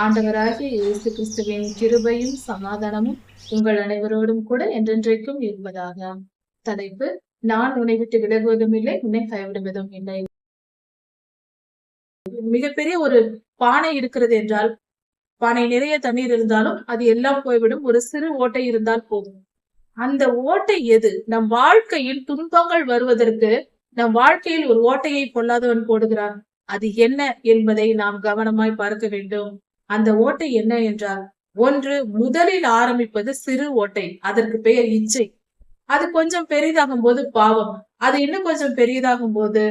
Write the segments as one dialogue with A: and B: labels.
A: ஆண்டவராகிய இயேசு கிறிஸ்துவின் கிருபையும் சமாதானமும் உங்கள் அனைவரோடும் கூட என்றென்றைக்கும் இருப்பதாக. தலைப்பு: நான் உன்னை விட்டு விலகுவதும் இல்லை, உன்னை கைவிடுவதும் இல்லை. மிகப்பெரிய ஒரு பானை இருக்கிறது என்றால், பானை நிறைய தண்ணீர் இருந்தாலும் அது எல்லாம் போய்விடும். ஒரு சிறு ஓட்டை இருந்தால் போதும். அந்த ஓட்டை எது? நம் வாழ்க்கையில் துன்பங்கள் வருவதற்கு நம் வாழ்க்கையில் ஒரு ஓட்டையை பொல்லாதவன் போடுகிறான். அது என்ன என்பதை நாம் கவனமாய் பார்க்க வேண்டும். அந்த ஓட்டை என்ன என்றால், ஒன்று, முதலில் ஆரம்பிப்பது சிறு ஓட்டை. அதற்கு பெயர் இச்சை. அது கொஞ்சம் பெரிதாகும் போது பாவம். அது இன்னும் கொஞ்சம் பெரியதாகும் போது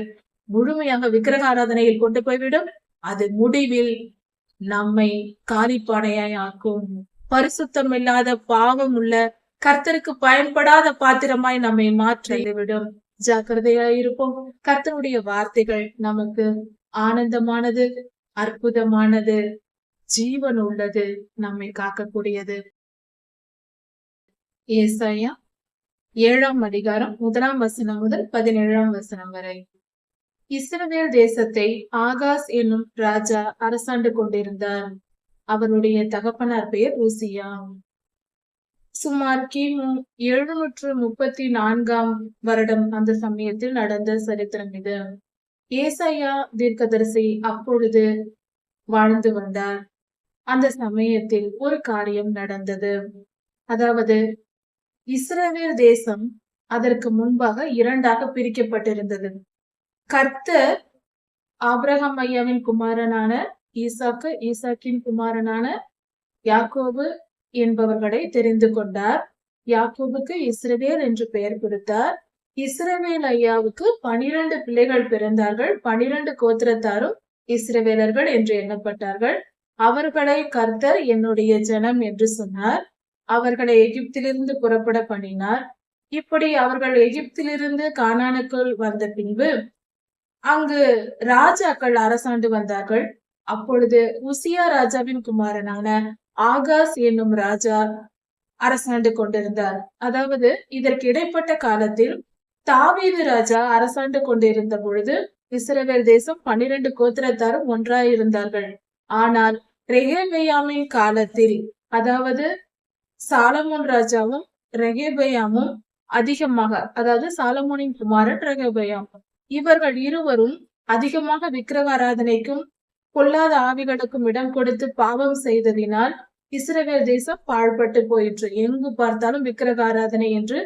A: முழுமையாக விக்கிரக ஆராதனையில் கொண்டு போய்விடும். அது முடிவில் நம்மை காலிப்பானையாய் ஆக்கும். பரிசுத்தம் இல்லாத, பாவம் உள்ள, கர்த்தருக்கு பயன்படாத பாத்திரமாய் நம்மை மாற்றிவிடும். ஜாக்கிரதையாய் இருப்போம். கர்த்தருடைய வார்த்தைகள் நமக்கு ஆனந்தமானது, அற்புதமானது, ஜீவன் உள்ளது, நம்மை காக்கக்கூடியது. ஏசாயா 7ஆம் அதிகாரம் 1ஆம் வசனம் முதல் 17ஆம் வசனம் வரை. இஸ்ரவேல் தேசத்தை ஆகாஸ் என்னும் ராஜா அரசாண்டு கொண்டிருந்தார். அவருடைய தகப்பனார் பெயர் உசியா. சுமார் கிமு 734ஆம் வருடம் அந்த சமயத்தில் நடந்த சரித்திரம் இது. ஏசாயா தீர்க்கதரிசி அப்பொழுது வாழ்ந்து வந்தார். அந்த சமயத்தில் ஒரு காரியம் நடந்தது. அதாவது, இஸ்ரவேல் தேசம் அதற்கு முன்பாக இரண்டாக பிரிக்கப்பட்டிருந்தது. கர்த்தர் ஆபிரகாம் ஐயாவின் குமாரனான ஈசாக்கு, ஈசாக்கின் குமாரனான யாக்கோபு என்பவர்களை தெரிந்து கொண்டார். யாக்கோபுக்கு இஸ்ரவேல் என்று பெயர் கொடுத்தார். இஸ்ரவேல் ஐயாவுக்கு 12 பிள்ளைகள் பிறந்தார்கள். 12 கோத்திரத்தாரும் இஸ்ரவேலர்கள் என்று எண்ணப்பட்டார்கள். அவர்களை கர்த்தர் என்னுடைய ஜனம் என்று சொன்னார். அவர்களை எகிப்திலிருந்து புறப்பட பண்ணினார். இப்படி அவர்கள் எகிப்திலிருந்து கானானுக்குள் வந்த பின்பு அங்கு ராஜாக்கள் அரசாண்டு வந்தார்கள். அப்பொழுது உசியா ராஜாவின் குமாரனான ஆகாஸ் என்னும் ராஜா அரசாண்டு கொண்டிருந்தார். அதாவது, இதற்கு இடைப்பட்ட காலத்தில் தாவீது ராஜா அரசாண்டு கொண்டிருந்த பொழுது இஸ்ரவேல் தேசம் 12 கோத்திரத்தாரும் ஒன்றாயிருந்தார்கள். ஆனால் ரெகெபெயாமின் காலத்தில், அதாவது சாலமோன் ராஜாவும் ரெகெபெயாமும் அதிகமாக, அதாவது சாலமோனின் குமாரன் ரெகெபெயாம், இவர்கள் இருவரும் அதிகமாக விக்கிரக ஆராதனைக்கும் பொல்லாத ஆவிகளுக்கும் இடம் கொடுத்து பாவம் செய்ததினால் இஸ்ரவேல் தேசம் பாழ்பட்டு போயிற்று. எங்கு பார்த்தாலும் விக்கிரக ஆராதனை என்று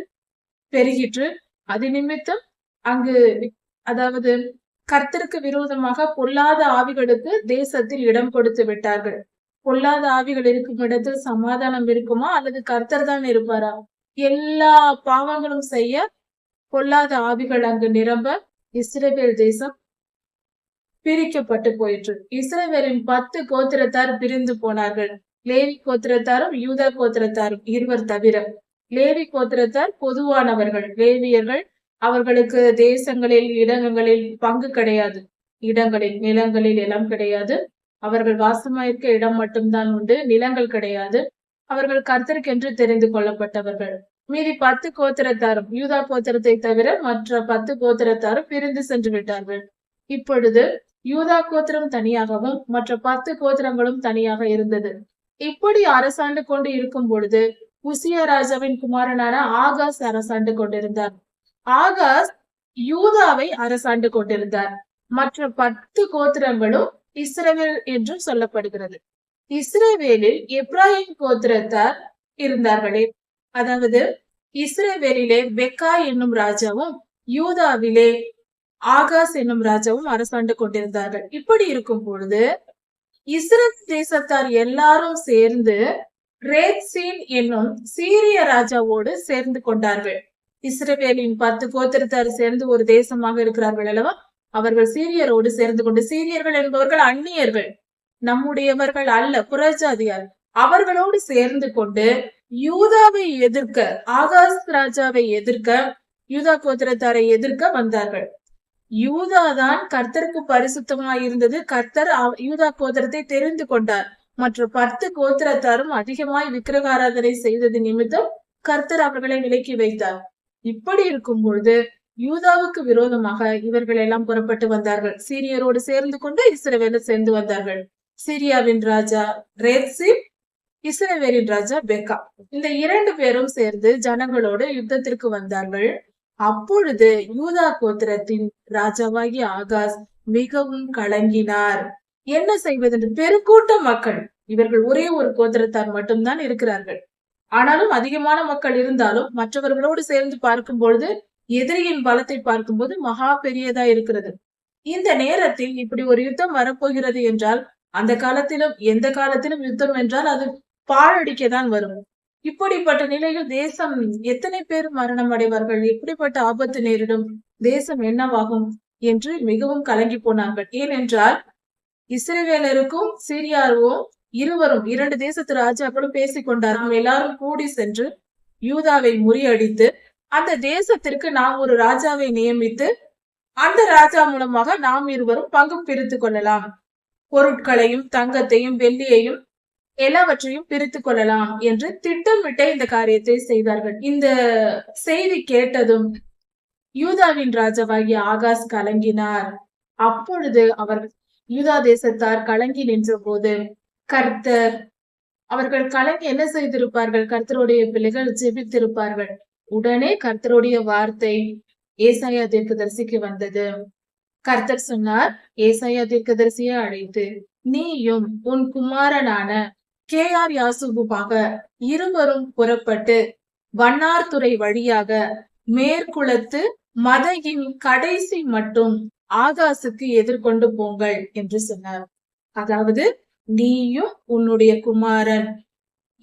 A: பெருகிற்று. அது நிமித்தம் அங்கு, அதாவது கர்த்தருக்கு விரோதமாக பொல்லாத ஆவிகளுக்கு தேசத்தில் இடம் கொடுத்து விட்டார்கள். பொல்லாத ஆவிகள் இருக்கும் இடத்தில் சமாதானம் இருக்குமா, அல்லது கர்த்தர் தான் இருப்பாரா? எல்லா பாவங்களும் செய்ய பொல்லாத ஆவிகள் அங்கு நிரம்ப இஸ்ரவேல் தேசம் பிரிக்கப்பட்டு போயிற்று. இஸ்ரவேலின் 10 கோத்திரத்தார் பிரிந்து போனார்கள். லேவி கோத்திரத்தாரும் யூதா கோத்திரத்தாரும் இருவர் தவிர. லேவி கோத்திரத்தார் பொதுவானவர்கள், லேவியர்கள். அவர்களுக்கு தேசங்களில், இடங்களில் பங்கு கிடையாது. இடங்களில், நிலங்களில் எல்லாம் கிடையாது. அவர்கள் வாசமாயிருக்க இடம் மட்டும்தான் உண்டு, நிலங்கள் கிடையாது. அவர்கள் கர்த்தருக்கென்று தெரிந்து கொள்ளப்பட்டவர்கள். மீதி 10 கோத்திரத்தாரும், யூதா கோத்திரத்தை தவிர மற்ற 10 கோத்திரத்தாரும் பிரிந்து சென்று விட்டார்கள். இப்பொழுது யூதா கோத்திரம் தனியாகவும் மற்ற 10 கோத்திரங்களும் தனியாக இருந்தது. இப்படி அரசாண்டு கொண்டு இருக்கும் பொழுது உசியா ராஜாவின் குமாரனான ஆகாஸ் அரசாண்டு கொண்டிருந்தார். ஆகாஸ் யூதாவை அரசாண்டு கொண்டிருந்தார். மற்ற 10 கோத்திரங்களும் இஸ்ரவேல் என்று சொல்லப்படுகிறது. இஸ்ரவேலில் எப்ராயிம் கோத்திரத்தார் இருந்தார்களே, அதாவது இஸ்ரவேலிலே பெக்கா என்னும் ராஜாவும் யூதாவிலே ஆகாஸ் என்னும் ராஜாவும் அரசாண்டு கொண்டிருந்தார்கள். இப்படி இருக்கும் பொழுது இஸ்ரவேல் தேசத்தார் எல்லாரும் சேர்ந்து ரேத்சீன் என்னும் சீரிய ராஜாவோடு சேர்ந்து கொண்டார்கள். இஸ்ரவேலின் 10 கோத்திரத்தார் சேர்ந்து ஒரு தேசமாக இருக்கிறார்கள் அல்லவா? அவர்கள் சீரியரோடு சேர்ந்து கொண்டு, சீரியர்கள் என்பவர்கள் அந்நியர்கள், நம்முடையவர்கள் அல்ல, புறஜாதியார். அவர்களோடு சேர்ந்து கொண்டு யூதாவை எதிர்க்க, ஆகாஸ் ராஜாவை எதிர்க்க, யூதா கோத்திரத்தாரை எதிர்க்க வந்தார்கள். யூதாதான் கர்த்தருக்கு பரிசுத்தமாய் இருந்தது. கர்த்தர் யூதா கோத்திரத்தை தெரிந்து கொண்டார். மற்ற 10 கோத்திரத்தாரும் அதிகமாய் விக்கிரக ஆராதனை செய்தது நிமித்தம் கர்த்தர் அவர்களை விலக்கி வைத்தார். இப்படி இருக்கும் பொழுது யூதாவுக்கு விரோதமாக இவர்கள் எல்லாம் புறப்பட்டு வந்தார்கள். சீரியரோடு சேர்ந்து கொண்டு இஸ்ரவேல சேர்ந்து வந்தார்கள். சிரியாவின் ராஜா ரேத்சின், இஸ்ரவேலின் ராஜா பெக்கா. இந்த 2 பேரும் சேர்ந்து ஜனங்களோடு யுத்தத்திற்கு வந்தார்கள். அப்பொழுது யூதா கோத்திரத்தின் ராஜாவாகிய ஆகாஸ் மிகவும் கலங்கினார். என்ன செய்வதென்று, பெருக்கூட்ட மக்கள், இவர்கள் ஒரே ஒரு கோத்திரத்தார் மட்டும்தான் இருக்கிறார்கள். ஆனாலும் அதிகமான மக்கள் இருந்தாலும் மற்றவர்களோடு சேர்ந்து பார்க்கும் பொழுது எதிரியின் பலத்தை பார்க்கும்போது மகா பெரியதா இருக்கிறது. இந்த நேரத்தில் இப்படி ஒரு யுத்தம் வரப்போகிறது என்றால், அந்த காலத்திலும் எந்த காலத்திலும் யுத்தம் என்றால் அது பாழடிக்கதான் வரும். இப்படிப்பட்ட நிலையில் தேசம் எத்தனை பேர் மரணம் அடைவார்கள், எப்படிப்பட்ட ஆபத்து நேரிடும், தேசம் என்னவாகும் என்று மிகவும் கலங்கி போனார்கள். ஏனென்றால் இஸ்ரவேலருக்கும் சீரியாவும் இருவரும் 2 தேசத்து ராஜாக்களும் பேசிக் கொண்டார்கள். எல்லாரும் கூடி சென்று யூதாவை முறியடித்து அந்த தேசத்திற்கு நாம் ஒரு ராஜாவை நியமித்து அந்த ராஜா மூலமாக நாம் இருவரும் பங்கு பிரித்துக் கொள்ளலாம், பொருட்களையும் தங்கத்தையும் வெள்ளியையும் எல்லாவற்றையும் பிரித்துக் கொள்ளலாம் என்று திட்டமிட்ட இந்த காரியத்தை செய்தார்கள். இந்த செய்தி கேட்டதும் யூதாவின் ராஜாவாகிய ஆகாஸ் கலங்கினார். அப்பொழுது அவர் யூதா தேசத்தார் கலங்கி நின்ற போது கர்த்தர், அவர்கள் கலங்கி என்ன செய்திருப்பார்கள், கர்த்தருடைய பிள்ளைகள் ஜெபித்திருப்பார்கள். உடனே கர்த்தருடைய வார்த்தை ஏசாயா தீர்க்கதரிசிக்கு வந்தது. கர்த்தர் சொன்னார், ஏசாயா தீர்க்கதரிசியை அழைத்து, நீயும் உன் குமாரனான கேஆர் யாசூபுமாக இருவரும் புறப்பட்டு வண்ணார்துறை வழியாக மேற்குளத்து மதையின் கடைசி மட்டும் ஆகாசுக்கு எதிர்கொண்டு போங்கள் என்று சொன்னார். அதாவது நீயும் உன்னுடைய குமாரன்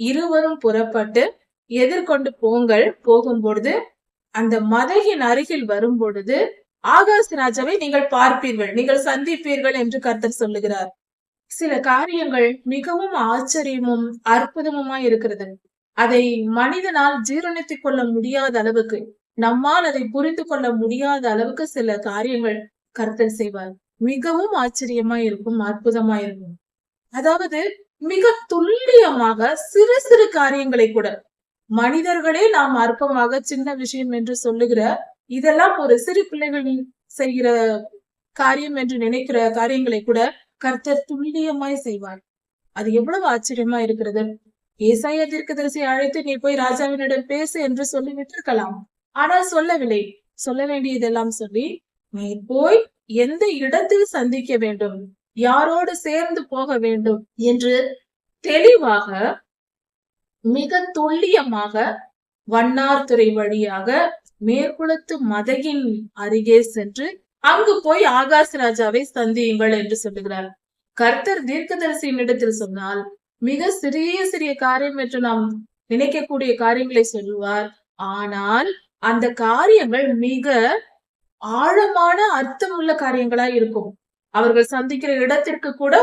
A: இருவரும் புறப்பட்டு எதிர்கொண்டு போங்கள். போகும்பொழுது அந்த மதையின் அருகில் வரும் பொழுது ஆகாஸ் ராஜாவை நீங்கள் பார்ப்பீர்கள், நீங்கள் சந்திப்பீர்கள் என்று கர்த்தர் சொல்லுகிறார். சில காரியங்கள் மிகவும் ஆச்சரியமும் அற்புதமுமாய் இருக்கிறது. அதை மனிதனால் ஜீரணித்துக் கொள்ள முடியாத அளவுக்கு, நம்மால் அதை புரிந்து கொள்ள முடியாத அளவுக்கு சில காரியங்கள் கர்த்தர் செய்வார். மிகவும் ஆச்சரியமாய் இருக்கும், அற்புதமாய் இருக்கும். அதாவது மிக துல்லியமாக சிறு சிறு காரியங்களை கூட, மனிதர்களே நாம் அற்பமாக சின்ன விஷயம் என்று சொல்லுகிற, இதெல்லாம் ஒரு சிறு பிள்ளைகள் செய்கிற காரியம் என்று நினைக்கிற காரியங்களை கூட கர்த்தர் துல்லியமாய் செய்வார். அது எவ்வளவு ஆச்சரியமா இருக்கிறது. ஏசாயா தீர்க்கதரிசியை அழைத்து நீ போய் ராஜாவினிடம் பேசு என்று சொல்லிவிட்டு இருக்கலாம். ஆனால் சொல்லவில்லை. சொல்ல வேண்டியதெல்லாம் சொல்லி, நீ போய் எந்த இடத்தில் சந்திக்க வேண்டும், யாரோடு சேர்ந்து போக வேண்டும் என்று தெளிவாக மிக துல்லியமாக வண்ணார்துறை வழியாக மேற்குளத்து மதையின் அருகே சென்று அங்கு போய் ஆகாஸ் ராஜாவை சந்தியுங்கள் என்று சொல்லுகிறார். கர்த்தர் தீர்க்கதரிசியின் இடத்தில் சொன்னால் மிக சிறிய சிறிய காரியம் என்று நாம் நினைக்கக்கூடிய காரியங்களை சொல்லுவார். ஆனால் அந்த காரியங்கள் மிக ஆழமான அர்த்தமுள்ள காரியங்களா இருக்கும். அவர்கள் சந்திக்கிற இடத்திற்கு கூட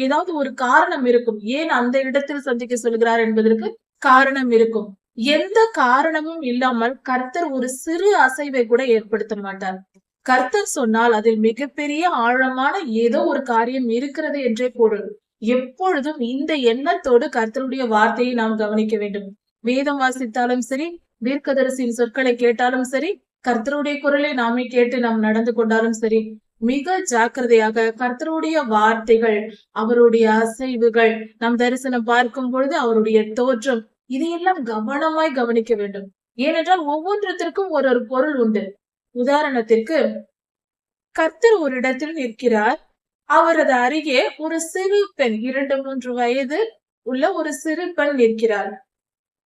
A: ஏதாவது ஒரு காரணம் இருக்கும். ஏன் அந்த இடத்தில் சந்திக்க சொல்கிறார் என்பதற்கு காரணம் இருக்கும். எந்த காரணமும் இல்லாமல் கர்த்தர் ஒரு சிறு அசைவை கூட ஏற்படுத்த மாட்டார். கர்த்தர் சொன்னால் அதில் மிகப்பெரிய ஆழமான ஏதோ ஒரு காரியம் இருக்கிறது என்றே பொருள். எப்பொழுதும் இந்த எண்ணத்தோடு கர்த்தருடைய வார்த்தையை நாம் கவனிக்க வேண்டும். வேதம் வாசித்தாலும் சரி, தீர்க்கதரிசியின் சொற்களை கேட்டாலும் சரி, கர்த்தருடைய குரலை நாமே கேட்டு நாம் நடந்து கொண்டாலும் சரி, மிக ஜாக்கிரதையாக கர்த்தருடைய வார்த்தைகள், அவருடைய அசைவுகள், நாம் தரிசனம் பார்க்கும் பொழுது அவருடைய தோற்றம், இதையெல்லாம் கவனமாய் கவனிக்க வேண்டும். ஏனென்றால் ஒவ்வொன்றத்திற்கும் ஒரு பொருள் உண்டு. உதாரணத்திற்கு, கர்த்தர் ஒரு இடத்தில் நிற்கிறார். அவரது அருகே ஒரு சிறு பெண், 2-3 வயது உள்ள ஒரு சிறு பெண் நிற்கிறார்.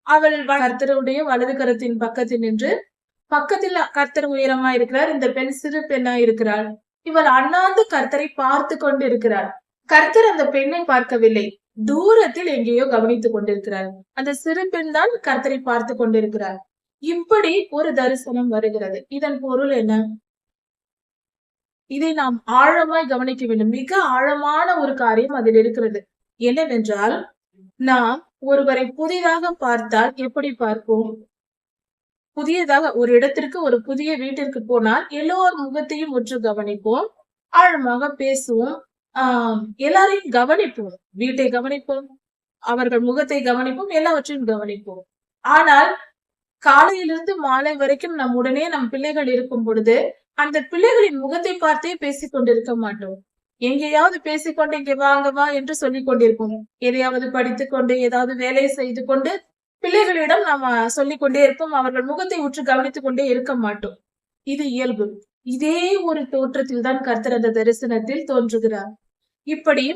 A: அவள் கர்த்தருடைய வலது கரத்தின் பக்கத்தில் நின்று, பக்கத்தில் கர்த்தர் உயரமா இருக்கிறார், இந்த பெண் சிறு பெண்ணா இருக்கிறாள். இவள் அண்ணாந்து கர்த்தரை பார்த்து கொண்டு இருக்கிறார். கர்த்தர் அந்த பெண்ணை பார்க்கவில்லை, தூரத்தில் எங்கேயோ கவனித்துக் கொண்டிருக்கிறார். அந்த சிறு பெண் தான் கர்த்தரை பார்த்து கொண்டிருக்கிறார். இப்படி ஒரு தரிசனம் வருகிறது. இதன் பொருள் என்ன? இதை நாம் ஆழமாய் கவனிக்க வேண்டும். மிக ஆழமான ஒரு காரியம் அதில் இருக்கிறது. என்னவென்றால், நாம் ஒருவரை புதிதாக பார்த்தால் எப்படி பார்ப்போம்? புதியதாக ஒரு இடத்திற்கு, ஒரு புதிய வீட்டிற்கு போனால் எல்லோர் முகத்தையும் உற்று கவனிப்போம், ஆழமாக பேசுவோம், எல்லாரையும் கவனிப்போம், வீட்டை கவனிப்போம், அவர்கள் முகத்தை கவனிப்போம், எல்லாவற்றையும் கவனிப்போம். ஆனால் காலையிலிருந்து மாலை வரைக்கும் நம்முடனே நம் பிள்ளைகள் இருக்கும் பொழுது அந்த பிள்ளைகளின் முகத்தை பார்த்தே பேசிக் கொண்டிருக்க மாட்டோம். எங்கேயாவது பேசிக்கொண்டு இங்க வாங்க வா என்று சொல்லிக் கொண்டிருப்போம். எதையாவது படித்துக் கொண்டு ஏதாவது வேலை செய்து கொண்டு பிள்ளைகளிடம் நாம சொல்லிக் கொண்டே இருப்போம். அவர்கள் முகத்தை உற்று கவனித்துக் கொண்டே இருக்க மாட்டோம். இது இயல்பு. இதே ஒரு தோற்றத்தில் தான் கர்த்தர் அந்த தரிசனத்தில் தோன்றுகிறார். இப்படி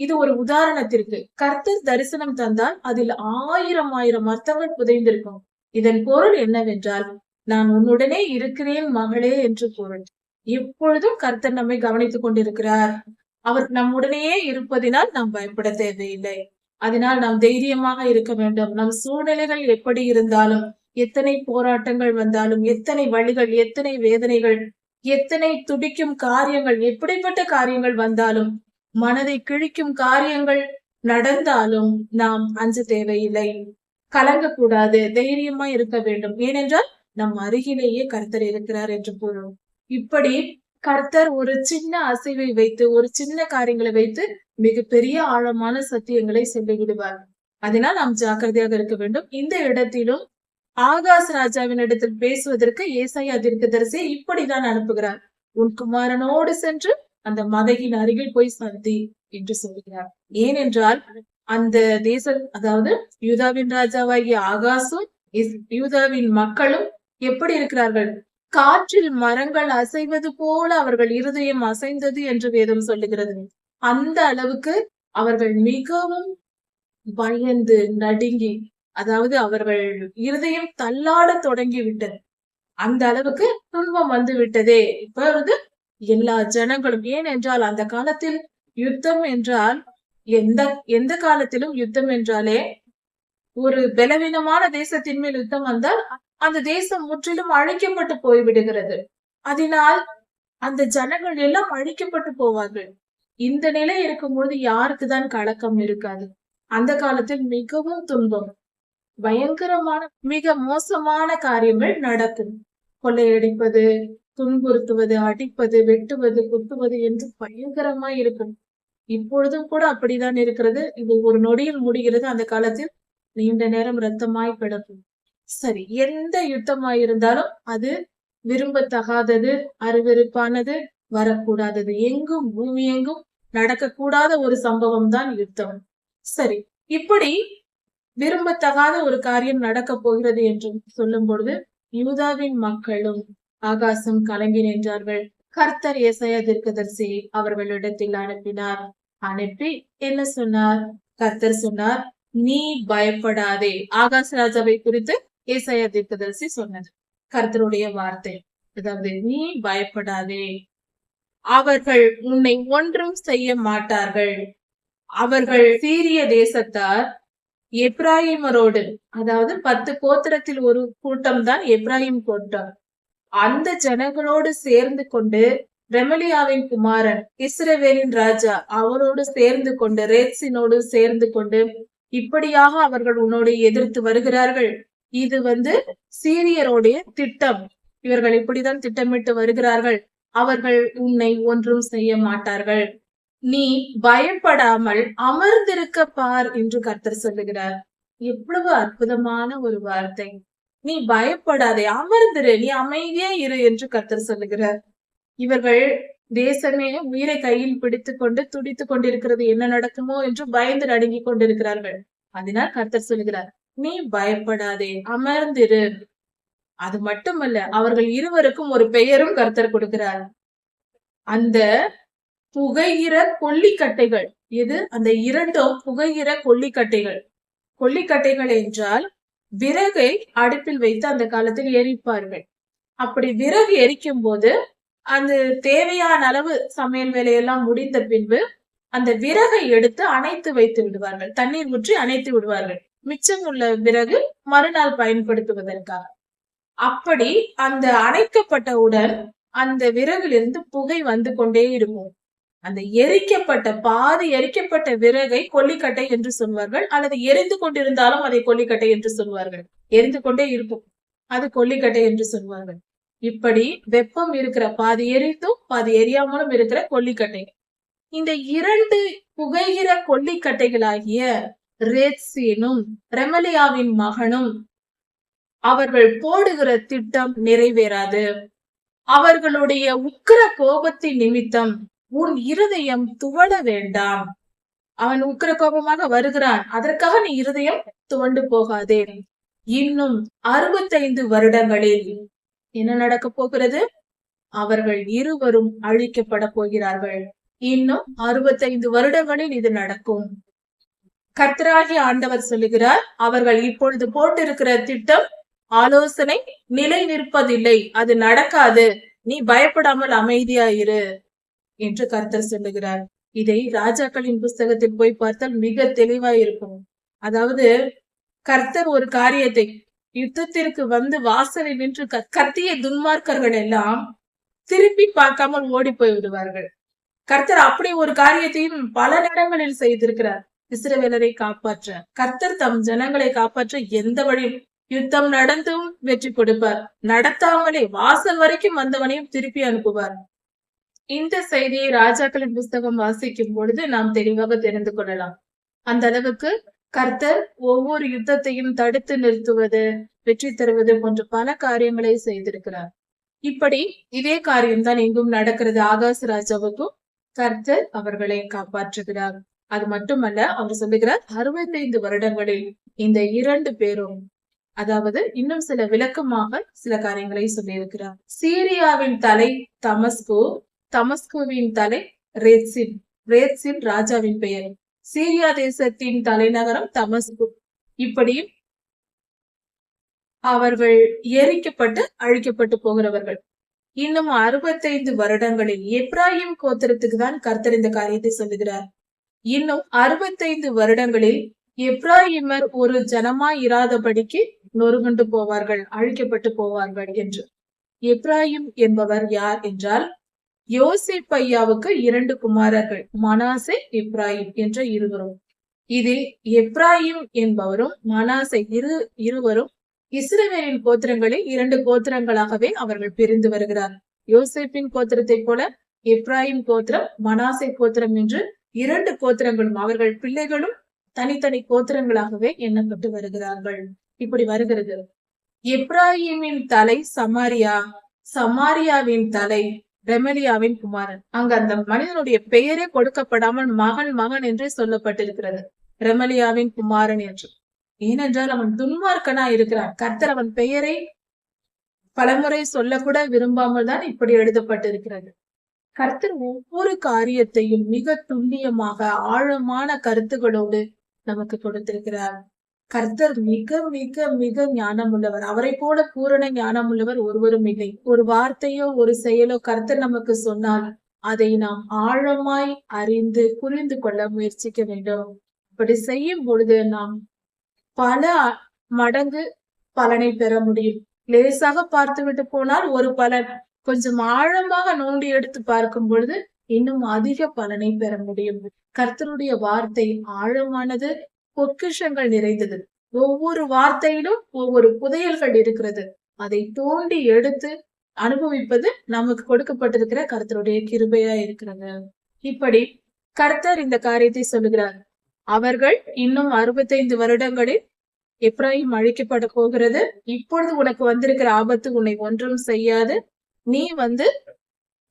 A: இது ஒரு உதாரணத்திற்கு கர்த்தர் தரிசனம் தந்தால் அதில் ஆயிரம் ஆயிரம் அர்த்தங்கள் புதைந்திருக்கும். இதன் பொருள் என்னவென்றால், நான் உன்னுடனே இருக்கிறேன் மகளே என்று பொருள். எப்பொழுதும் கர்த்தர் நம்மை கவனித்துக் கொண்டிருக்கிறார். அவர் நம்முடனேயே இருப்பதினால் நாம் பயப்பட தேவையில்லை. அதனால் நாம் தைரியமாக இருக்க வேண்டும். நம் சூழ்நிலைகள் எப்படி இருந்தாலும், எத்தனை போராட்டங்கள் வந்தாலும், எத்தனை வழிகள், எத்தனை வேதனைகள், எத்தனை துடிக்கும் காரியங்கள், எப்படிப்பட்ட காரியங்கள் வந்தாலும், மனதை கிழிக்கும் காரியங்கள் நடந்தாலும் நாம் அஞ்ச தேவையில்லை. கலங்கக்கூடாது, தைரியமா இருக்க வேண்டும். ஏனென்றால் நம் அருகிலேயே கர்த்தர் இருக்கிறார் என்று பொருள். இப்படி கர்த்தர் ஒரு சின்ன அசைவை வைத்து, ஒரு சின்ன காரியங்களை வைத்து மிகப்பெரிய ஆழமான சத்தியங்களை சொல்லிவிடுவார். அதனால் நாம் ஜாக்கிரதையாக இருக்க வேண்டும். இந்த இடத்திலும் ஆகாஷ் ராஜாவின் இடத்தில் பேசுவதற்கு ஏசாயா தீர்க்கதரிசியை இப்படிதான் அனுப்புகிறார். உன் குமாரனோடு சென்று அந்த மதகின் அருகில் போய் சந்தி என்று சொல்கிறார். ஏனென்றால் அந்த தேசம், அதாவது யூதாவின் ராஜாவாகிய ஆகாசும் யூதாவின் மக்களும் எப்படி இருக்கிறார்கள்? காற்றில் மரங்கள் அசைவது போல அவர்கள் இருதயம் அசைந்தது என்று வேதம் சொல்லுகிறது. அந்த அளவுக்கு அவர்கள் மிகவும் பயந்து நடுங்கி, அதாவது அவர்கள் இருதயம் தள்ளாட தொடங்கி விட்டது. அந்த அளவுக்கு துன்பம் வந்து விட்டதே. இப்பொழுது எல்லா ஜனங்களும், ஏனென்றால் அந்த காலத்தில் யுத்தம் என்றால், எந்த எந்த காலத்திலும் யுத்தம் என்றாலே ஒரு பலவீனமான தேசத்தின் மேல் யுத்தம் வந்தால் அந்த தேசம் முற்றிலும் அழிக்கப்பட்டு போய்விடுகிறது. அதனால் அந்த ஜனங்கள் எல்லாம் அழிக்கப்பட்டு போவார்கள். இந்த நிலை இருக்கும்போது யாருக்குதான் கலக்கம் இருக்காது? அந்த காலத்தில் மிகவும் துன்பம், பயங்கரமான மிக மோசமான காரியங்கள் நடக்கும். கொள்ளையடிப்பது, துன்புறுத்துவது, அடிப்பது, வெட்டுவது, குத்துவது என்று பயங்கரமா இருக்கும். இப்பொழுதும் கூட அப்படிதான் இருக்கிறது. இது ஒரு நொடியில் முடிகிறது. அந்த காலத்தில் நீண்ட நேரம் ரத்தமாய் கிடக்கும். சரி, எந்த யுத்தமாயிருந்தாலும் அது விரும்பத்தகாதது, அருவருப்பானது, வரக்கூடாதது. எங்கும் பூமி எங்கும் நடக்கக்கூடாத ஒரு சம்பவம் தான் யுத்தம். சரி, இப்படி விரும்பத்தகாத ஒரு காரியம் நடக்க போகிறது என்று சொல்லும் பொழுது யூதாவின் மக்களும் ஆகாசம் கலங்கி நின்றார்கள். கர்த்தர் ஏசாயா தீர்க்கதரிசி அவர்களிடத்தில் அனுப்பினார். அனுப்பி என்ன சொன்னார்? கர்த்தர் சொன்னார், நீ பயப்படாதே. ஆகாஷ் ராஜாவை குறித்து ஏசாயா தீர்க்கதரிசி சொன்னது கர்த்தருடைய வார்த்தை. அதாவது, நீ பயப்படாதே, அவர்கள் உன்னை ஒன்றும் செய்ய மாட்டார்கள். அவர்கள் சீரிய தேசத்தார் எப்ராஹிமரோடு, அதாவது 10 கோத்திரத்தில் ஒரு கூட்டம் தான் எப்ராஹிம் கூட்டம், அந்த ஜனங்களோடு சேர்ந்து கொண்டு ரெமலியாவின் குமாரன் இஸ்ரவேலின் ராஜா அவரோடு சேர்ந்து கொண்டு, ரேத்சினோடு சேர்ந்து கொண்டு, இப்படியாக அவர்கள் உன்னோடு எதிர்த்து வருகிறார்கள். இது சீரியருடைய திட்டம். இவர்கள் இப்படிதான் திட்டமிட்டு வருகிறார்கள். அவர்கள் உன்னை ஒன்றும் செய்ய மாட்டார்கள். நீ பயப்படாமல் அமர்ந்திருக்க பார் என்று கர்த்தர் சொல்லுகிறார். எவ்வளவு அற்புதமான ஒரு வார்த்தை! நீ பயப்படாதே, அமர்ந்திரு, நீ அமைதியே இரு என்று கர்த்தர் சொல்லுகிறார். இவர்கள் தேசமே உயிரை கையில் பிடித்துக் கொண்டு துடித்துக் கொண்டிருக்கிறது, என்ன நடக்குமோ என்று பயந்து நடுங்கிக் கொண்டிருக்கிறார்கள். அதனால் கர்த்தர் சொல்லுகிறார், நீ பயப்படாதே, அமர்ந்திரு. அது மட்டுமல்ல, அவர்கள் இருவருக்கும் ஒரு பெயரும் கர்த்தர் கொடுக்கிறார். அந்த புகைகிற கொல்லிக்கட்டைகள், இது அந்த இரண்டும் புகைகிற கொல்லிக்கட்டைகள். கொல்லிக்கட்டைகள் என்றால் விறகை அடுப்பில் வைத்து அந்த காலத்தில் எரிப்பார்கள். அப்படி விறகு எரிக்கும் போது அந்த தேவையான அளவு சமையல் வேலையெல்லாம் முடிந்த பின்பு அந்த விறகை எடுத்து அணைத்து வைத்து விடுவார்கள். தண்ணீர் ஊற்றி அணைத்து விடுவார்கள், மிச்சம் உள்ள விறகு மறுநாள் பயன்படுத்துவதற்காக. அப்படி அந்த அணைக்கப்பட்டவுடன் அந்த விறகிலிருந்து புகை வந்து கொண்டே இருக்கும். அந்த பாதி எரிக்கப்பட்ட விறகை கொல்லிக்கட்டை என்று சொல்வார்கள், அல்லது எரிந்து கொண்டிருந்தாலும் அதை கொல்லிக்கட்டை என்று சொல்வார்கள். எரிந்து கொண்டே இருக்கும், அது கொல்லிக்கட்டை என்று சொல்வார்கள். இப்படி வெப்பம் இருக்கிற, பாதி எரித்தும் பாதி எரியாமலும் இருக்கிற கொல்லிக்கட்டை. இந்த இரண்டு புகைகிற கொல்லிக்கட்டைகளாகிய ரேத்சீனும் ரெமலியாவின் மகனும் அவர்கள் போடுகிற திட்டம் நிறைவேறாது. அவர்களுடைய உக்கிர கோபத்தின் நிமித்தம் உன் இருதயம் துவள வேண்டாம். அவன் உக்கிர கோபமாக வருகிறான், அதற்காக நீ இருதயம் துவண்டு போகாதே. இன்னும் 65 வருடங்களில் என்ன நடக்க போகிறது? அவர்கள் இருவரும் அழிக்கப்பட போகிறார்கள். இன்னும் 65 வருடங்களில் இது நடக்கும். கர்த்தராகிய ஆண்டவர் சொல்லுகிறார், அவர்கள் இப்பொழுது போட்டிருக்கிற திட்டம், ஆலோசனை நிலை நிற்பதில்லை, அது நடக்காது, நீ பயப்படாமல் அமைதியாயிரு என்று கர்த்தர் சொல்லுகிறார். இதை ராஜாக்களின் புஸ்தகத்தில் போய் பார்த்தால் மிக தெளிவாய் இருக்கும். அதாவது கர்த்தர் ஒரு காரியத்தை யுத்தத்திற்கு வந்து வாசலில் நின்று கத்திய துன்மார்க்கர்கள் எல்லாம் திருப்பி பார்க்காமல் ஓடி போய் விடுவார்கள். கர்த்தர் அப்படி ஒரு காரியத்தையும் பல இடங்களில் செய்திருக்கிறார். இஸ்ரவேலரை காப்பாற்ற, கர்த்தர் தம் ஜனங்களை காப்பாற்ற எந்த வழியும் யுத்தம் நடந்தும் வெற்றி கொடுப்பார், நடத்தாமலே வாசல் வரைக்கும் வந்தவனையும் திருப்பி அனுப்புவார். இந்த செய்தியை ராஜாக்களின் புஸ்தகம் வாசிக்கும் பொழுது நாம் தெளிவாக தெரிந்து கொள்ளலாம். அந்த அளவுக்கு கர்த்தர் ஒவ்வொரு யுத்தத்தையும் தடுத்து நிறுத்துவது, வெற்றி தருவது போன்ற பல காரியங்களை செய்திருக்கிறார். இப்படி இதே காரியம்தான் இங்கும் நடக்கிறது. ஆகாஷ் ராஜாவுக்கும் கர்த்தர் அவர்களை காப்பாற்றுகிறார். அது மட்டுமல்ல, அவர் சொல்லுகிறார் 65 வருடங்களில் இந்த 2 பேரும், அதாவது இன்னும் சில விளக்கமாக சில காரியங்களை சொல்லியிருக்கிறார். சீரியாவின் தலை தமஸ்கு, தமஸ்குவின் தலை ரேத்சின். ரேத்சின் ராஜாவின் பெயர். சீரியா தேசத்தின் தலைநகரம் தமஸ்கு. இப்படி அவர்கள் எரிக்கப்பட்டு அழிக்கப்பட்டு போகிறவர்கள். இன்னும் 65 வருடங்களில் எப்ராஹிம் கோத்திரத்துக்கு தான் கர்த்தர் இந்த காரியத்தை சொல்லுகிறார். இன்னும் 65 வருடங்களில் எப்ராஹிமர் ஒரு ஜனமாய் இராதபடிக்கு நொறுங்குண்டு போவார்கள், அழிக்கப்பட்டு போவார்கள் என்று. எப்ராஹிம் என்பவர் யார் என்றால், யோசேப் ஐயாவுக்கு 2 குமாரர்கள், மனாசே, எப்ராஹிம் என்ற இருவரும். இது எப்ராஹிம் என்பவரும் மனாசே இருவரும் இஸ்ரவேலின் கோத்திரங்களில் 2 கோத்திரங்களாகவே அவர்கள் பிரிந்து வருகிறார். யோசேப்பின் கோத்திரத்தை போல எப்ராஹிம் கோத்திரம், மனாசே கோத்திரம் என்று 2 கோத்திரங்களும் அவர்கள் பிள்ளைகளும் தனித்தனி கோத்திரங்களாகவே எண்ணப்பட்டு வருகிறார்கள். இப்படி வருகிறது. எப்ராஹிமின் தலை சமாரியா, சமாரியாவின் தலை ரெமலியாவின் குமாரன். அங்க அந்த மனிதனுடைய பெயரே கொடுக்கப்படாமல் மகன் என்று சொல்லப்பட்டிருக்கிறது, ரெமலியாவின் குமாரன் என்று. ஏனென்றால் அவன் துன்மார்க்கனா இருக்கிறான். கர்த்தர் அவன் பெயரை பலமுறை சொல்லக்கூட விரும்பாமல் தான் இப்படி எழுதப்பட்டிருக்கிறது. கர்த்தர் ஒவ்வொரு காரியத்தையும் மிக துல்லியமாக ஆழமான கருத்துகளோடு நமக்கு கொடுத்திருக்கிறார். கர்த்தர் மிக மிக மிக ஞானம் உள்ளவர். அவரை போல பூரண ஞானம் உள்ளவர் ஒருவரும் இல்லை. ஒரு வார்த்தையோ ஒரு செயலோ கர்த்தர் நமக்கு சொன்னால் அதை நாம் ஆழமாய் அறிந்து புரிந்து கொள்ள முயற்சிக்க வேண்டும். அப்படி செய்யும் பொழுது நாம் பல மடங்கு பலனை பெற முடியும். லேசாக பார்த்துவிட்டு போனால் ஒரு பலன், கொஞ்சம் ஆழமாக நோண்டி எடுத்து பார்க்கும் பொழுது இன்னும் அதிக பலனை பெற முடியும். கர்த்தருடைய வார்த்தை ஆழமானது, பொக்கிஷங்கள் நிறைந்தது. ஒவ்வொரு வார்த்தையிலும் ஒவ்வொரு புதையல்கள் இருக்கிறது. அதை தோண்டி எடுத்து அனுபவிப்பது நமக்கு கொடுக்கப்பட்டிருக்கிற கர்த்தருடைய கிருபையா இருக்கிறது. இப்படி கர்த்தர் இந்த காரியத்தை சொல்லுகிறார். அவர்கள் இன்னும் 65 வருடங்களில் எப்ராஹிம் அழிக்கப்பட போகிறது. இப்பொழுது உனக்கு வந்திருக்கிற ஆபத்து உன்னை ஒன்றும் செய்யாது. நீ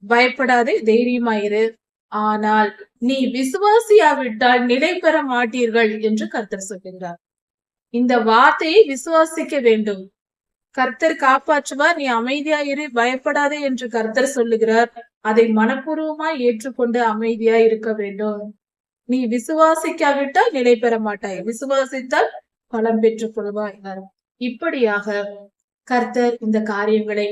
A: பயப்படாதே, தைரியமாயிரு. ஆனால் நீ விசுவாசியாவிட்டால் நிலை பெற மாட்டீர்கள் என்று கர்த்தர் சொல்லுகிறார். இந்த வார்த்தையை விசுவாசிக்க வேண்டும். கர்த்தர் காப்பாற்றுவார், நீ அமைதியாயிரு, பயப்படாதே என்று கர்த்தர் சொல்லுகிறார். அதை மனப்பூர்வமாய் ஏற்றுக்கொண்டு அமைதியாய் இருக்க வேண்டும். நீ விசுவாசிக்காவிட்டால் நிலை பெற மாட்டாய், விசுவாசித்தால் பலம் பெற்றுக் கொள்வாய். இப்படியாக கர்த்தர் இந்த காரியங்களை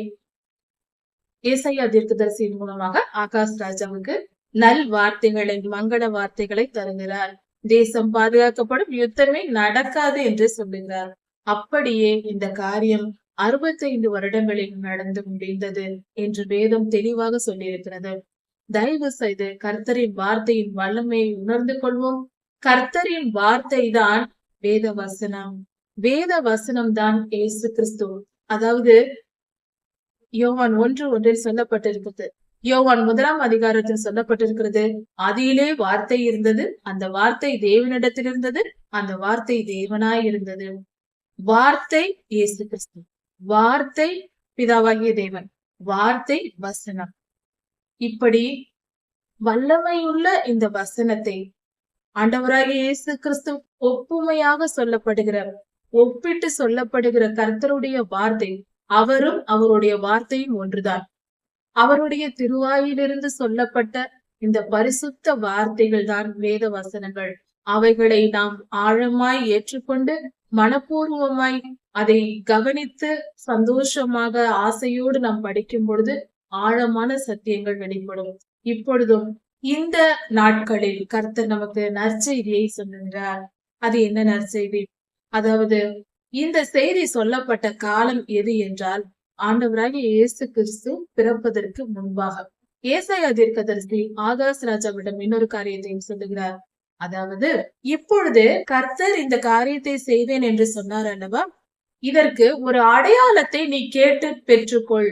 A: ஏசாயா தீர்க்கதரிசியின் மூலமாக ஆகாஷ் ராஜாவுக்கு நல் வார்த்தைகளை, மங்கள வார்த்தைகளை தருகிறார். தேசம் பாதுகாக்கப்படும், யுத்தமே நடக்காது என்று சொல்லுகிறார். அப்படியே இந்த காரியம் 65 வருடங்களில் நடந்து முடிந்தது என்று வேதம் தெளிவாக சொல்லியிருக்கிறது. தயவு செய்து கர்த்தரின் வார்த்தையின் வல்லமையை உணர்ந்து கொள்வோம். கர்த்தரின் வார்த்தை தான் வேத வசனம். வேத வசனம் தான் இயேசு கிறிஸ்து. அதாவது யோவான் 1:1 சொல்லப்பட்டிருக்கிறது. யோவான் 1ஆம் அதிகாரத்தில் சொல்லப்பட்டிருக்கிறது, அதிலே வார்த்தை இருந்தது, அந்த வார்த்தை தேவனிடத்தில் இருந்தது, அந்த வார்த்தை தேவனாய் இருந்தது. வார்த்தை இயேசு கிறிஸ்து, வார்த்தை பிதாவாகிய தேவன், வார்த்தை வசனம். இப்படி வல்லமையுள்ள இந்த வசனத்தை ஆண்டவராகிய இயேசு கிறிஸ்து ஒப்புமையாக சொல்லப்படுகிற, ஒப்பிட்டு சொல்லப்படுகிற கர்த்தருடைய வார்த்தை, அவரும் அவருடைய வார்த்தையும் ஒன்றுதான். அவருடைய திருவாயிலிருந்து சொல்லப்பட்ட இந்த பரிசுத்த வார்த்தைகள் தான் வேத வசனங்கள். அவைகளை நாம் ஆழமாய் ஏற்றுக்கொண்டு மனப்பூர்வமாய் அதை கவனித்து சந்தோஷமாக ஆசையோடு நாம் படிக்கும் பொழுது ஆழமான சத்தியங்கள் வெளிப்படும். இப்பொழுதும் இந்த நாட்களில் கர்த்தர் நமக்கு நற்செய்தியை சொல்லுகிறார். அது என்ன நற்செய்தி? அதாவது இந்த செய்தி சொல்லப்பட்ட காலம் எது என்றால், ஆண்டவராகிய இயேசு கிறிஸ்து பிறப்பதற்கு முன்பாக. ஏசாயா தீர்க்கதரிசி ஆகாஷ் ராஜாவிடம் இன்னொரு காரியத்தையும் சொல்லுகிறார். அதாவது இப்பொழுது கர்த்தர் இந்த காரியத்தை செய்வேன் என்று சொன்னார் அல்லவா, இதற்கு ஒரு அடையாளத்தை நீ கேட்டு பெற்றுக்கொள்.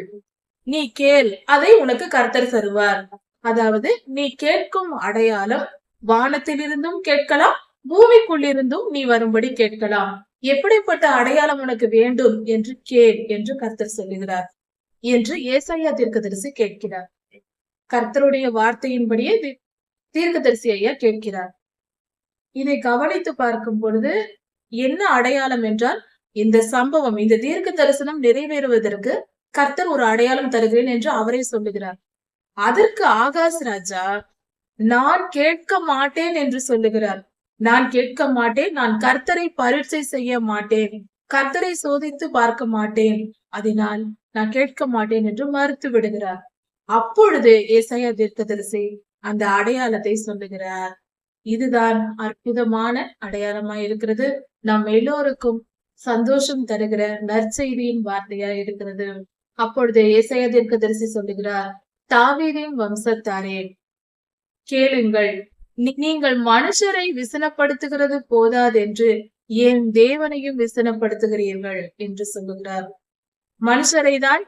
A: நீ கேள், அதை உனக்கு கர்த்தர் தருவார். அதாவது நீ கேட்கும் அடையாளம் வானத்திலிருந்தும் கேட்கலாம், பூமிக்குள்ளிருந்தும் நீ வரும்படி கேட்கலாம். எப்படிப்பட்ட அடையாளம் உனக்கு வேண்டும் என்று கேள் என்று கர்த்தர் சொல்லுகிறார் என்று ஏசாயா தீர்க்கதரிசி கேட்கிறார். கர்த்தருடைய வார்த்தையின்படியே தீர்க்கதரிசி ஐயா கேட்கிறார். இதை கவனித்து பார்க்கும் பொழுது என்ன அடையாளம் என்றால், இந்த சம்பவம், இந்த தீர்க்க தரிசனம் நிறைவேறுவதற்கு கர்த்தர் ஒரு அடையாளம் தருகிறேன் என்று அவரே சொல்லுகிறார். அதற்கு ஆகாஷ் ராஜா நான் கேட்க மாட்டேன் என்று சொல்லுகிறார். நான் கேட்க மாட்டேன், நான் கர்த்தரை பரீட்சை செய்ய மாட்டேன், கர்த்தரை சோதித்து பார்க்க மாட்டேன், அதனால் நான் கேட்க மாட்டேன் என்று மறுத்து விடுகிறார். அப்பொழுது ஏசாயா தீர்க்கதரிசி அந்த அடையாளத்தை சொல்லுகிறார். இதுதான் அற்புதமான அடையாளமாய் இருக்கிறது. நம் எல்லோருக்கும் சந்தோஷம் தருகிற நற்செய்தியின் வார்த்தையா இருக்கிறது. அப்பொழுது ஏசாயா தீர்க்கதரிசி சொல்லுகிறார், தாவீதின் வம்சத்தாரே கேளுங்கள், நீங்கள் மனுஷரை விசனப்படுத்துகிறது போதாதென்று என் தேவனையும் விசனப்படுத்துகிறீர்கள் என்று சொல்லுகிறார். மனுஷரை தான்,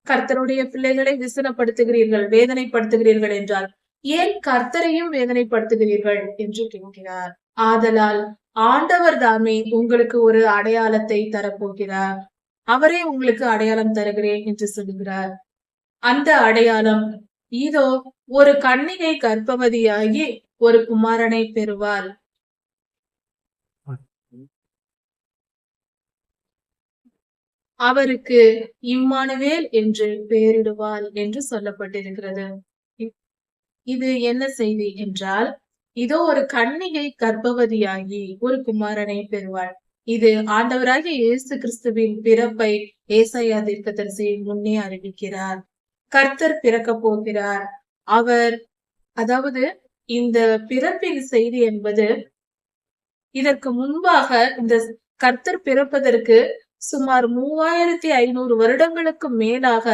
A: கர்த்தருடைய பிள்ளைகளை விசனப்படுத்துகிறீர்கள், வேதனைப்படுத்துகிறீர்கள் என்றால் ஏன் கர்த்தரையும் வேதனைப்படுத்துகிறீர்கள் என்று கேட்கிறார். ஆதலால் ஆண்டவர் தாமே உங்களுக்கு ஒரு அடையாளத்தை தரப்போகிறார். அவரே உங்களுக்கு அடையாளம் தருகிறேன் என்று சொல்லுகிறார். அந்த அடையாளம் இதோ, ஒரு கன்னிகை கர்ப்பவதியாகி ஒரு குமாரனை பெறுவாள். அவருக்கு இம்மானுவேல் என்று பெயரிடுவாள் என்று சொல்லப்பட்டிருக்கிறது. இது என்ன செய்தி என்றால், இதோ ஒரு கன்னிகை கர்ப்பவதியாகி ஒரு குமாரனை பெறுவாள். இது ஆண்டவராகிய இயேசு கிறிஸ்துவின் பிறப்பை ஏசாயா தீர்க்கதரிசி முன்னே அறிவிக்கிறார். கர்த்தர் பிறக்க போகிறார். அவர், அதாவது இந்த பிறப்பின் செய்தி என்பது இதற்கு முன்பாக இந்த கர்த்தர் பிறப்பதற்கு சுமார் 3500 வருடங்களுக்கு மேலாக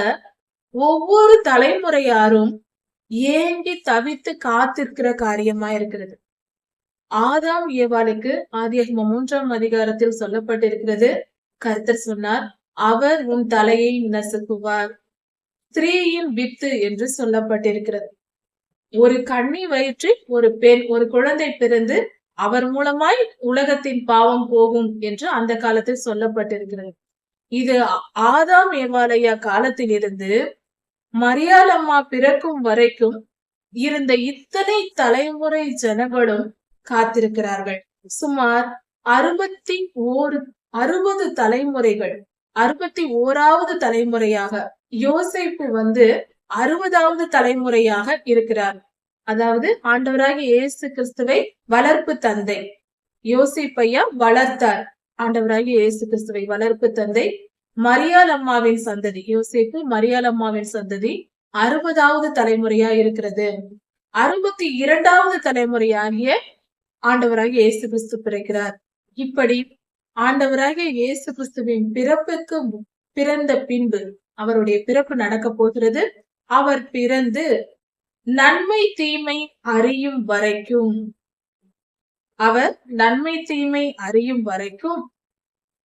A: ஒவ்வொரு தலைமுறையாரும் ஏங்கி தவித்து காத்திருக்கிற காரியமா இருக்கிறது. ஆதாம் ஏவாளுக்கு ஆதியாகமம் 3ஆம் அதிகாரத்தில் சொல்லப்பட்டிருக்கிறது. கர்த்தர் சொன்னார், அவர் உன் தலையை நசுக்குவார். ஸ்திரீயின் வித்து என்று சொல்லப்பட்டிருக்கிறது. ஒரு கன்னி வயிற்றில் ஒரு பெண், ஒரு குழந்தை பிறந்து அவர் மூலமாய் உலகத்தின் பாவம் போகும் என்று அந்த காலத்தில் சொல்லப்பட்டிருக்கிறது. இது ஆதாம் ஏவாளையா காலத்தில் இருந்து மரியாள் அம்மா பிறக்கும் வரைக்கும் இருந்த இத்தனை தலைமுறை ஜனங்களும் காத்திருக்கிறார்கள். சுமார் 60 தலைமுறைகள், 61வது தலைமுறையாக யோசேப்பு 60வது தலைமுறையாக இருக்கிறார். அதாவது ஆண்டவராகிய இயேசு கிறிஸ்துவை வளர்ப்பு தந்தை யோசேப்பையா வளர்த்தார். ஆண்டவராகிய இயேசு கிறிஸ்துவை வளர்ப்பு தந்தை மரியாள் அம்மாவின் சந்ததி, யோசேப்பு மரியாள் அம்மாவின் சந்ததி 60வது தலைமுறையா இருக்கிறது. 62வது தலைமுறையாகிய ஆண்டவராகிய இயேசு கிறிஸ்து பிறக்கிறார். இப்படி ஆண்டவராகிய இயேசு கிறிஸ்துவின் பிறப்புக்கு பிறந்த பின்பு அவருடைய பிறப்பு நடக்க போகிறது. அவர் பிறந்து நன்மை தீமை அறியும் வரைக்கும், அவர் நன்மை தீமை அறியும் வரைக்கும்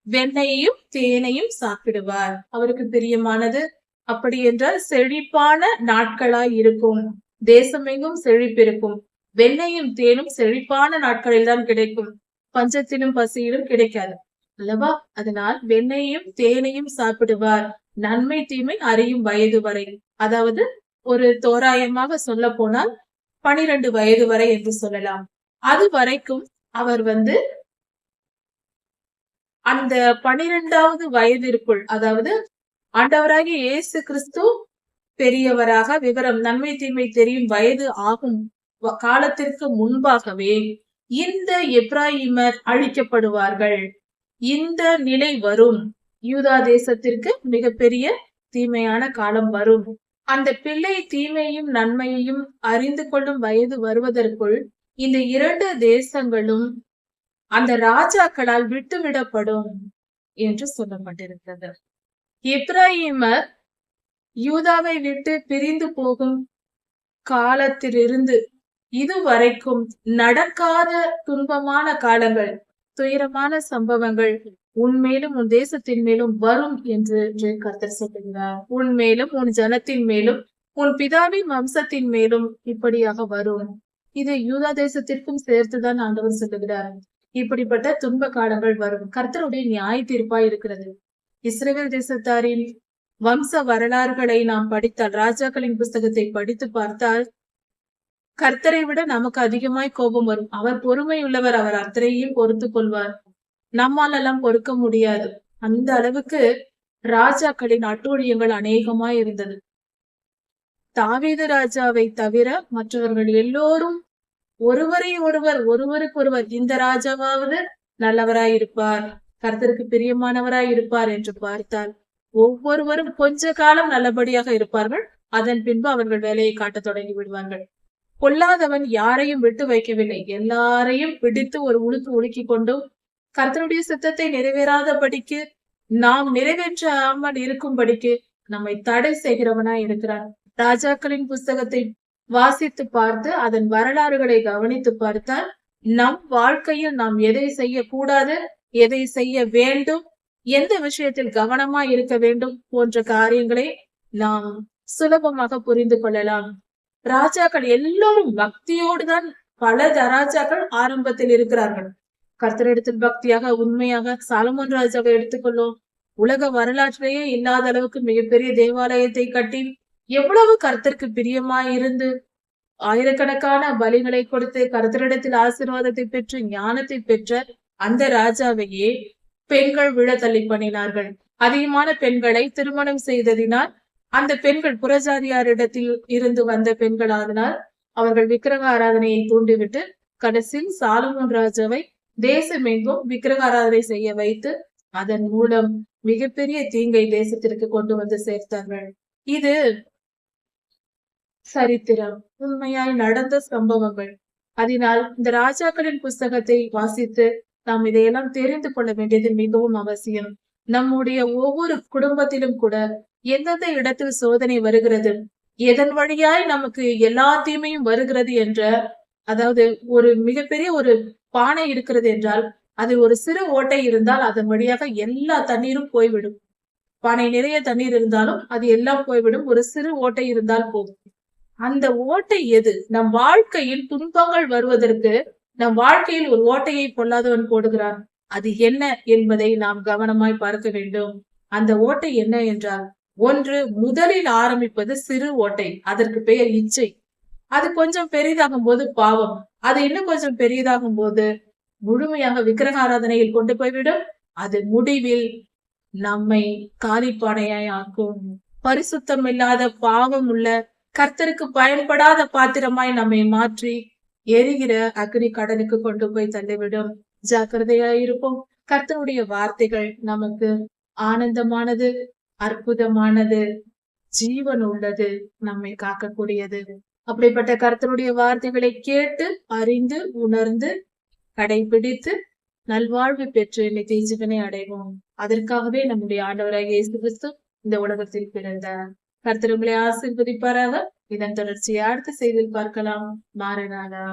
A: வெண்ணையும் தேனையும் சாப்பிடுவார். அவருக்கு பிரியமானது. அப்படி என்றால் செழிப்பான நாட்களாய் இருக்கும், தேசமெங்கும் செழிப்பிருக்கும். வெண்ணையும் தேனும் செழிப்பான நாட்களில் தான் கிடைக்கும், பஞ்சத்திலும் பசியிலும் கிடைக்காது அல்லவா? அதனால் வெண்ணையும் தேனையும் சாப்பிடுவார், நன்மை தீமை அறியும் வயது வரை. அதாவது ஒரு தோராயமாக சொல்ல போனால் 12 வயது வரை என்று சொல்லலாம். அது வரைக்கும் அவர் அந்த 12வது வயதிற்குள், அதாவது ஆண்டவராகிய இயேசு கிறிஸ்து பெரியவராக விவரம் நன்மை தீமை தெரியும் வயது ஆகும் காலத்திற்கு முன்பாகவே இந்த எப்ராயிமர் அழிக்கப்படுவார்கள். இந்த நிலை வரும். யூதா தேசத்திற்கு மிகப்பெரிய தீமையான காலம் வரும். அந்த பிள்ளை தீமையும் நன்மையையும் அறிந்து கொள்ளும் வயது வருவதற்குள் இந்த 2 தேசங்களும் அந்த ராஜாக்களால் விட்டுவிடப்படும் என்று சொல்லப்பட்டிருக்கிறது. எப்ராயிமர் யூதாவை விட்டு பிரிந்து போகும் காலத்திலிருந்து இதுவரைக்கும் நடக்காத துன்பமான காலங்கள், துயரமான சம்பவங்கள் உன்மேலும் உன் தேசத்தின் மேலும் வரும் என்று கர்த்தர் சொல்லுகிறார். உன் மேலும் உன் ஜனத்தின் மேலும் உன் பிதாவின் வம்சத்தின் மேலும் இப்படியாக வரும். இது யூதா தேசத்திற்கும் சேர்த்துதான் ஆண்டவர் சொல்லுகிறார். இப்படிப்பட்ட துன்ப காலங்கள் வரும். கர்த்தருடைய நியாய தீர்ப்பாய் இருக்கிறது. இஸ்ரவேல் தேசத்தாரின் வம்ச வரலாறுகளை நாம் படித்தால், ராஜாக்களின் புஸ்தகத்தை படித்து பார்த்தால், கர்த்தரை விட நமக்கு அதிகமாய் கோபம் வரும். அவர் பொறுமை உள்ளவர். அவர் அத்தனையும் பொறுத்து கொள்வார். நம்மால் எல்லாம் பொறுக்க முடியாது. அந்த அளவுக்கு ராஜாக்களின் அட்டூழியங்கள் அநேகமாய் இருந்தது. தாவீது ராஜாவை தவிர மற்றவர்கள் எல்லோரும் ஒருவருக்கொருவர் இந்த ராஜாவாவது நல்லவராய் இருப்பார், கர்த்தருக்கு பிரியமானவராய் இருப்பார் என்று பார்த்தால், ஒவ்வொருவரும் கொஞ்ச காலம் நல்லபடியாக இருப்பார்கள். அதன் பின்பு அவர்கள் வேலையை காட்ட தொடங்கி விடுவார்கள். பொல்லாதவன் யாரையும் விட்டு வைக்கவில்லை. எல்லாரையும் பிடித்து ஒரு உலுக்கி கொண்டும் கர்த்தருடைய சித்தத்தை நிறைவேறாதபடிக்கு, நாம் நிறைவேற்றாமல் இருக்கும்படிக்கு நம்மை தடை செய்கிறவனாய் இருக்கிறான். ராஜாக்களின் புஸ்தகத்தை வாசித்து பார்த்து அதன் வரலாறுகளை கவனித்து பார்த்தால், நம் வாழ்க்கையில் நாம் எதை செய்யக்கூடாது, எதை செய்ய வேண்டும், எந்த விஷயத்தில் கவனமா இருக்க வேண்டும் போன்ற காரியங்களை நாம் சுலபமாக புரிந்து கொள்ளலாம். ராஜாக்கள் எல்லோரும் பக்தியோடுதான், பல ராஜாக்கள் ஆரம்பத்தில் இருக்கிறார்கள். கர்த்தரிடத்தில் பக்தியாக உண்மையாக சாலமோன் ராஜாவை எடுத்துக்கொள்ளும். உலக வரலாற்றிலேயே இல்லாத அளவுக்கு மிகப்பெரிய தேவாலயத்தை கட்டி எவ்வளவு கர்த்தருக்கு பிரியமாய் இருந்து ஆயிரக்கணக்கான பலிகளை கொடுத்து கர்த்தரிடத்தில் ஆசீர்வாதத்தை பெற்று ஞானத்தை பெற்ற அந்த ராஜாவையே பெண்கள் விழ தள்ளி பண்ணினார்கள். அதிகமான பெண்களை திருமணம் செய்ததினால் அந்த பெண்கள் புறஜாதியாரிடத்தில் இருந்து வந்த பெண்கள் ஆதனால் அவர்கள் விக்கிரக ஆராதனையை தூண்டிவிட்டு கடைசியில் சாலமோன் ராஜாவை தேசமெங்கும் விக்கிரக ஆராதனை செய்ய வைத்து அதன் மூலம் மிகப்பெரிய தீங்கை தேசத்திற்கு கொண்டு வந்து சேர்த்தார்கள். இது சரித்திரம், உண்மையாய் நடந்த சம்பவங்கள். அதனால் இந்த ராஜாக்களின் புஸ்தகத்தை வாசித்து நாம் இதையெல்லாம் தெரிந்து கொள்ள வேண்டியது மிகவும் அவசியம். நம்முடைய ஒவ்வொரு குடும்பத்திலும் கூட எந்தெந்த இடத்தில் சோதனை வருகிறது, எதன் வழியாய் நமக்கு எல்லா தீமையும் வருகிறது என்ற, அதாவது ஒரு மிகப்பெரிய ஒரு பானை இருக்கிறது என்றால் அது ஒரு சிறு ஓட்டை இருந்தால் அதன் வழியாக எல்லா தண்ணீரும் போய்விடும். பானை நிறைய தண்ணீர் இருந்தாலும் அது எல்லாம் போய்விடும். ஒரு சிறு ஓட்டை இருந்தால் போதும். அந்த ஓட்டை எது? நம் வாழ்க்கையில் துன்பங்கள் வருவதற்கு நம் வாழ்க்கையில் ஒரு ஓட்டையை பொல்லாதவன் போடுகிறான். அது என்ன என்பதை நாம் கவனமாய் பார்க்க வேண்டும். அந்த ஓட்டை என்ன என்றால், ஒன்று, முதலில் ஆரம்பிப்பது சிறு ஓட்டை, அதற்கு பெயர் இச்சை. அது கொஞ்சம் பெரிதாகும் போது பாவம், அது இன்னும் கொஞ்சம் பெரியதாகும் போது முழுமையாக விக்கிரக ஆராதனையில் கொண்டு போய்விடும். அது முடிவில் நம்மை காலிப்பானையாய் ஆக்கும். பரிசுத்தம் இல்லாத பாவம் உள்ள கர்த்தருக்கு பயன்படாத பாத்திரமாய் நம்மை மாற்றி எரிகிற அக்னி கடலுக்கு கொண்டு போய் தள்ளிவிடும். ஜாக்கிரதையாயிருப்போம். கர்த்தருடைய வார்த்தைகள் நமக்கு ஆனந்தமானது, அற்புதமானது, ஜீவன் உள்ளது, நம்மை காக்கக்கூடியது. அப்படிப்பட்ட கர்த்தருடைய வார்த்தைகளை கேட்டு அறிந்து உணர்ந்து கடைபிடித்து நல்வாழ்வு பெற்று நித்திய ஜீவனை அடைவோம். அதற்காகவே நம்முடைய ஆண்டவராகிய இயேசு கிறிஸ்து இந்த உலகத்தில் பிறந்தார். கர்த்தர் உங்களை ஆசீர்வதிப்பாராக. இதன் தொடர்ச்சியை அடுத்த செய்தியில் பார்க்கலாம். மாறனாதா.